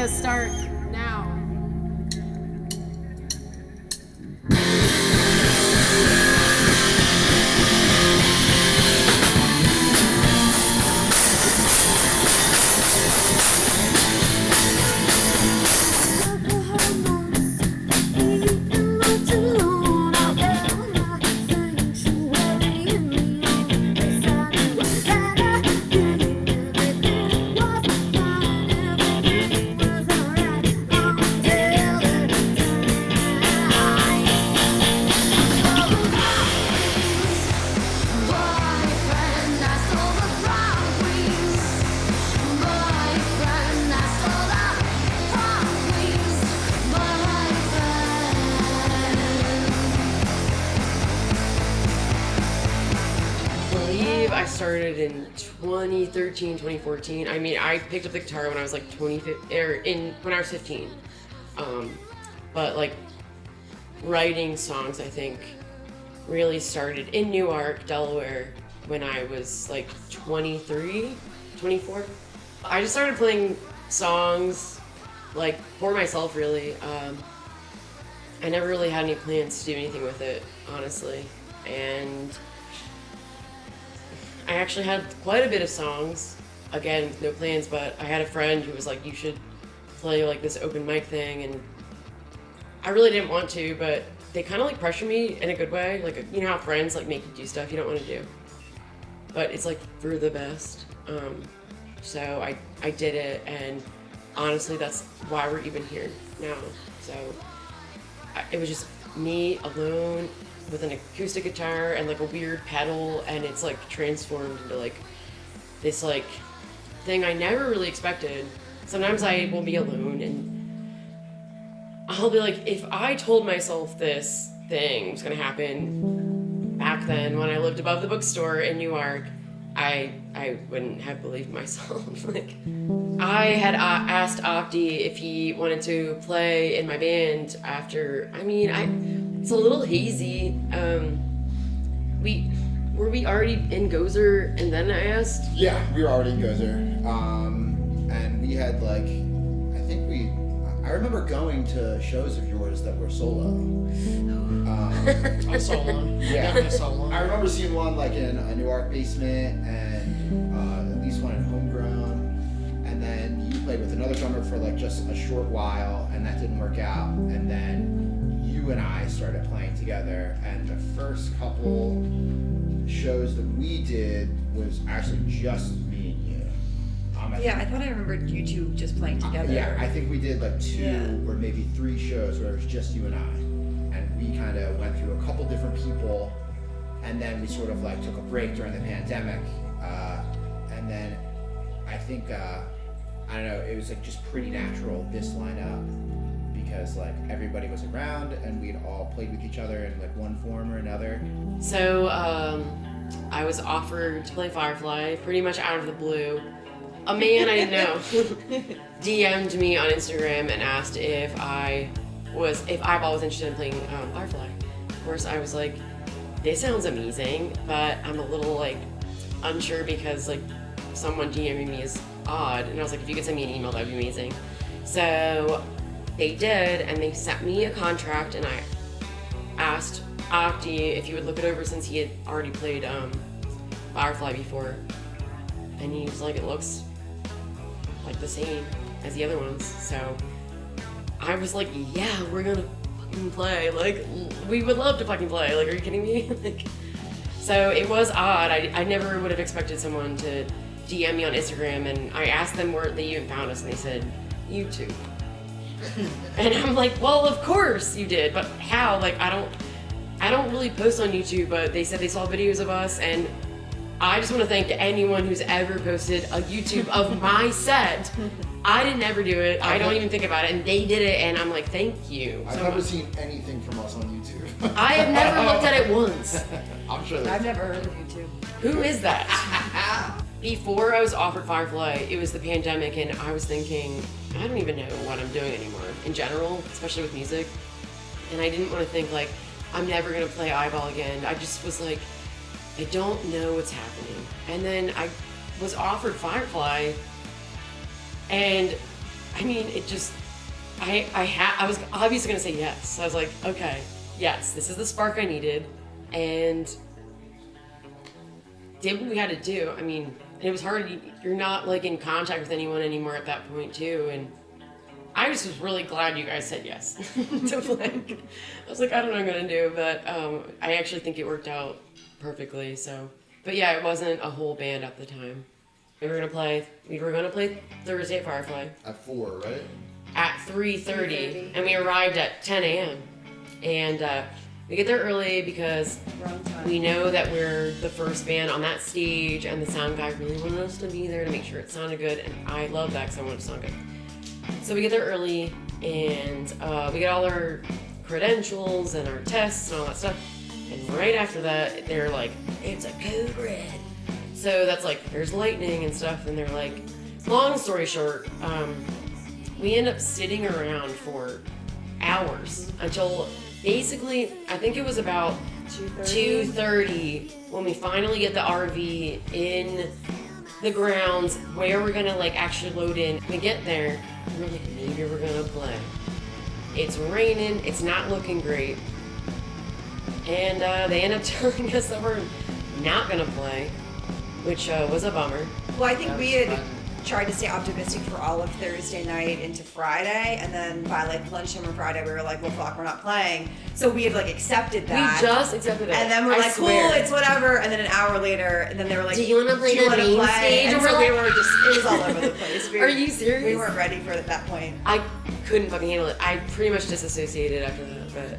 gonna start now. I started in 2013, 2014. I mean, I picked up the guitar when I was like when I was 15. But like writing songs, I think, really started in Newark, Delaware, when I was like 23, 24. I just started playing songs like for myself, really. I never really had any plans to do anything with it, honestly. And I actually had quite a bit of songs, again, with no plans, but I had a friend who was like, you should play like this open mic thing, and I really didn't want to, but they kind of like pressure me in a good way. Like, you know how friends like make you do stuff you don't want to do, but it's like for the best. So I did it, and honestly, that's why we're even here now. So it was just me alone with an acoustic guitar and like a weird pedal, and it's like transformed into like this like thing I never really expected. Sometimes I will be alone and I'll be like, if I told myself this thing was gonna happen back then when I lived above the bookstore in Newark, I wouldn't have believed myself. Like, I had asked Opti if he wanted to play in my band after, it's a little hazy. Were we already in Gozer and then I asked? Yeah, we were already in Gozer. And we had I remember going to shows of yours that were solo. I saw one. Yeah. I saw one. I remember seeing one like in a Newark basement, and at least one at Homegrown. And then you played with another drummer for like just a short while, and that didn't work out. And then you and I started playing together, and the first couple shows that we did was actually just me and you. I thought I remembered you two just playing together. Yeah, I think we did like 2 or maybe 3 shows where it was just you and I. And we kind of went through a couple different people, and then we sort of like took a break during the pandemic. And then I think, I don't know, it was like just pretty natural this lineup, because like everybody was around and we'd all played with each other in like one form or another. So I was offered to play Firefly pretty much out of the blue. A man I didn't know DM'd me on Instagram and asked if Eyebawl was interested in playing Firefly. Of course, I was like, this sounds amazing, but I'm a little like unsure because like someone DMing me is odd. And I was like, if you could send me an email, that'd be amazing. So they did, and they sent me a contract, and I asked Opti if he would look it over since he had already played Firefly before. And he was like, it looks like the same as the other ones. So I was like, yeah, we're gonna fucking play. Like, we would love to fucking play. Like, are you kidding me? Like, so it was odd. I never would have expected someone to DM me on Instagram, and I asked them where they even found us, and they said, YouTube. And I'm like, well, of course you did, but how? Like, I don't really post on YouTube, but they said they saw videos of us, and I just want to thank anyone who's ever posted a YouTube of my set. I didn't ever do it. I don't even think about it, and they did it, and I'm like, thank you. I've never seen anything from us on YouTube. I have never looked at it once. I'm sure I've never heard of YouTube. Who is that? Before I was offered Firefly, it was the pandemic, and I was thinking, I don't even know what I'm doing anymore in general, especially with music. And I didn't want to think like, I'm never going to play Eyebawl again. I just was like, I don't know what's happening. And then I was offered Firefly, and I mean, it just, I was obviously gonna say yes. So I was like, okay, yes, this is the spark I needed, and did what we had to do. I mean, it was hard. You're not like in contact with anyone anymore at that point too, and I just was really glad you guys said yes to play. I was like, I don't know what I'm gonna do, but I actually think it worked out perfectly. So, but yeah, it wasn't a whole band at the time. We were gonna play Thursday at Firefly At 4, right? at 3:30, and we arrived at 10 a.m. And we get there early because Wrong time. we know that we're the first band on that stage, and the sound guy really wanted us to be there to make sure it sounded good, and I love that because I want it to sound good. So we get there early, and we get all our credentials and our tests and all that stuff. And right after that, they're like, it's a code red. So that's like, there's lightning and stuff. And they're like, long story short, we end up sitting around for hours until basically, I think it was about 2:30 when we finally get the RV in the grounds where we're gonna like actually load in. We get there, we're like, maybe we're gonna play. It's raining, it's not looking great. And they end up telling us that we're not gonna play, which was a bummer. Well, I think we had tried to stay optimistic for all of Thursday night into Friday, and then by like lunchtime on Friday, we were like, well, fuck, we're not playing. So we had like accepted that. We just accepted it. And then we're I like, swear. cool, it's whatever. And then an hour later, and then they were like, Do you wanna play "Do you the wanna main play?" stage? And And so we're we like- were just, it was all over the place. Are you serious? We weren't ready for it at that point. I couldn't fucking handle it. I pretty much disassociated after that, but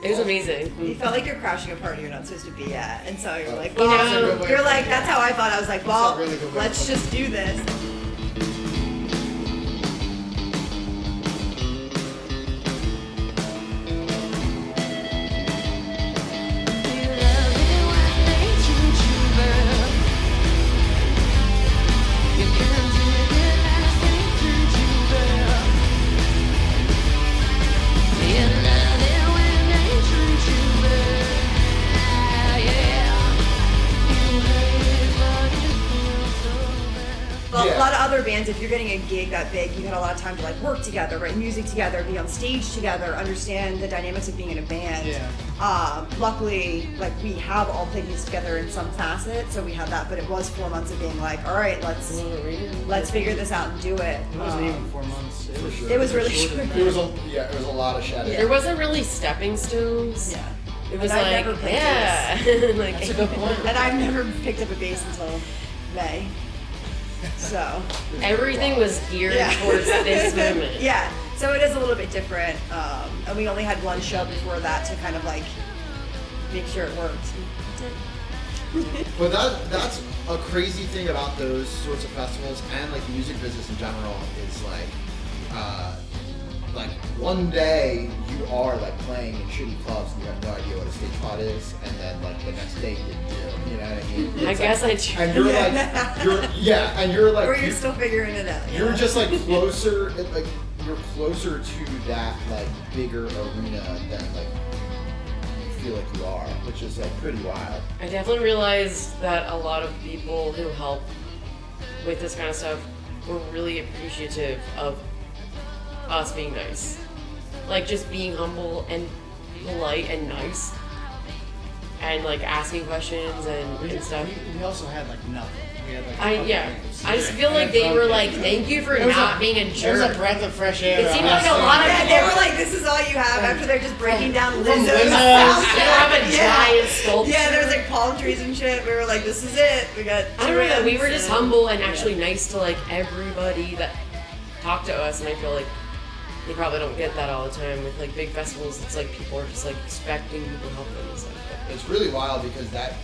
it was amazing. You felt like you're crashing a party you're not supposed to be at. And so you're like, You well, know, That's a good way you're to like, put it. that's how I thought. I was like, well, a really good way to let's put it. just do this. Well, Yeah. a lot of other bands, if you're getting a gig that big, you had a lot of time to like work together, write music together, be on stage together, understand the dynamics of being in a band. Yeah. Luckily, like we have all played music together in some facet, so we had that. But it was 4 months of being like, all right, let's figure this out and do it. It wasn't even 4 months. It was, sure. It was really short. It was a lot of shadow. There wasn't really stepping stones. Yeah. It was And I like, never played yeah. like, That's a good point. And I've never picked up a bass until May. So everything was geared Yeah. towards this moment. yeah, so it is a little bit different. And we only had one show before that to kind of like make sure it worked. But that's a crazy thing about those sorts of festivals and like the music business in general is like one day you are like playing in shitty clubs and you have no idea what a stage pot is, and then like the next day you do. You know what I mean? I It's guess like, I do. And you're like Or you're still figuring it out. you're just like closer, like you're closer to that like bigger arena than like you feel like you are, which is like pretty wild. I definitely realized that a lot of people who help with this kind of stuff were really appreciative of us being nice. Like just being humble and polite and nice. And like asking questions and stuff. We also had like nothing. We had like a couple Yeah. games. I just feel like they were like, thank you for It was not a- being a It was jerk. a breath of fresh air. It seemed like a honestly. lot of Yeah, they were like, "This is all you have." After they're just breaking down Lizzo's Lizzo's. They soundtrack. have a giant sculpture. Yeah, there's like palm trees and shit. We were like, "This is it. We got." I don't know. We were ends just and- humble and actually nice to like everybody that talked to us, and I feel like they probably don't get that all the time with like big festivals. It's like people are just like expecting people to help them and stuff. It's really wild because that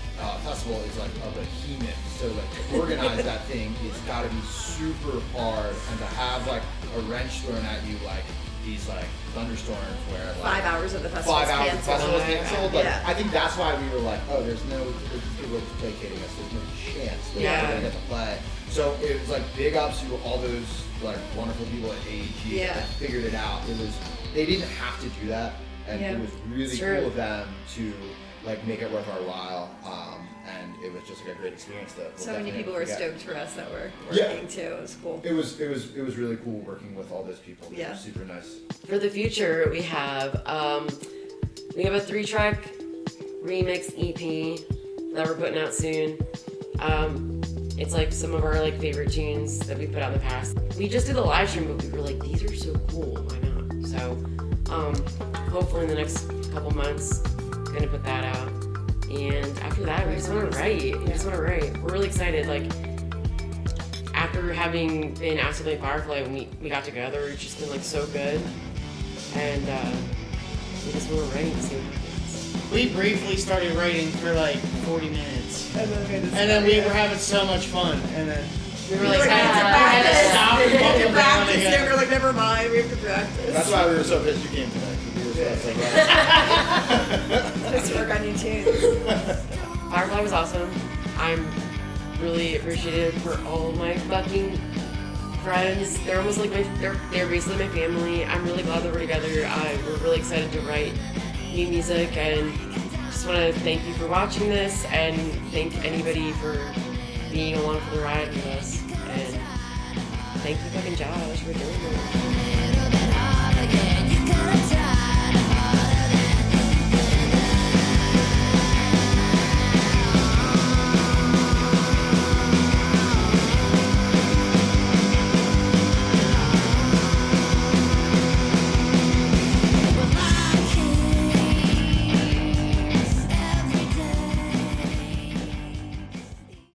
festival is like a behemoth. So like to organize that thing, it's got to be super hard, and to have like a wrench thrown at you like these like thunderstorms where like 5 hours of the festival. 5 hours of the festival is canceled. Like Yeah. I think that's why we were like, oh, there's people are just placating us. There's no chance that Yeah. we're gonna get to play. So it was like big ups to all those like wonderful people at AEG Yeah. that figured it out. They didn't have to do that. and Yeah. it was really It's true. cool of them to like make it worth our while, and it was just like a great experience that we'll So many definitely people never were forget. stoked for us that were Yeah. working too. It was cool. It was really cool working with all those people. They Yeah. were super nice. For the future, we have a 3-track remix EP that we're putting out soon. It's like some of our like favorite tunes that we put out in the past. We just did a live stream, but we were like, these are so cool. Why not? So, hopefully in the next couple months, gonna put that out. And after that, we just want to write. We're really excited. Like after having been asked to play Firefly, when we got together, it's just been like so good. And we just want to write and see what happens. We briefly started writing for like 40 minutes. And And then we were having so much fun. And then We were We like, were like, had to stop and buckle down practice. again. They were like, never mind, we have to practice. That's why we were so pissed you came tonight. 'Cause we were so like, Let's work on new tunes. Firefly was awesome. I'm really appreciative for all of my fucking friends. They're almost like they're basically my family. I'm really glad that we're together. We're really excited to write new music, and just want to thank you for watching this, and thank anybody for being along for the ride with us. And thank you fucking Josh for doing it.